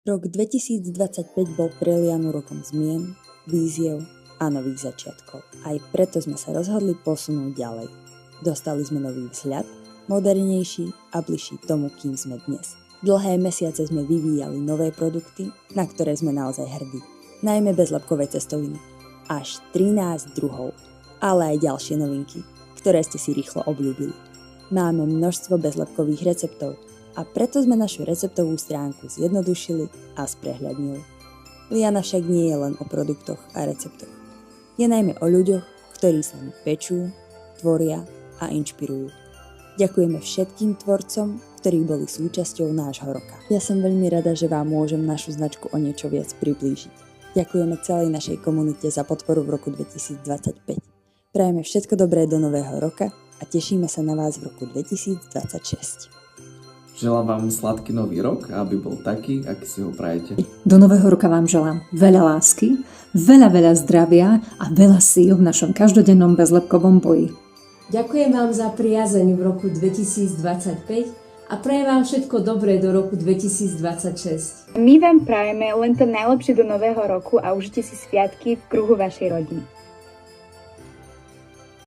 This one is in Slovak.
Rok 2025 bol pre Lianu rokom zmien, víziev a nových začiatkov. Aj preto sme sa rozhodli posunúť ďalej. Dostali sme nový vzhľad, modernejší a bližší tomu, kým sme dnes. Dlhé mesiace sme vyvíjali nové produkty, na ktoré sme naozaj hrdí. Najmä bezlepkové cestoviny. Až 13 druhov, ale aj ďalšie novinky, ktoré ste si rýchlo obľúbili. Máme množstvo bezlepkových receptov, a preto sme našu receptovú stránku zjednodušili a sprehľadnili. Liana však nie je len o produktoch a receptoch. Je najmä o ľuďoch, ktorí sa mi pečú, tvoria a inšpirujú. Ďakujeme všetkým tvorcom, ktorí boli súčasťou nášho roka. Ja som veľmi rada, že vám môžem našu značku o niečo viac priblížiť. Ďakujeme celej našej komunite za podporu v roku 2025. Prajeme všetko dobré do nového roka a tešíme sa na vás v roku 2026. Želám vám sladký nový rok, aby bol taký, aký si ho prajete. Do nového roka vám želám veľa lásky, veľa zdravia a veľa síl v našom každodennom bezlepkovom boji. Ďakujem vám za priazeň v roku 2025 a prajem vám všetko dobré do roku 2026. My vám prajeme len to najlepšie do nového roku a užite si sviatky v kruhu vašej rodiny.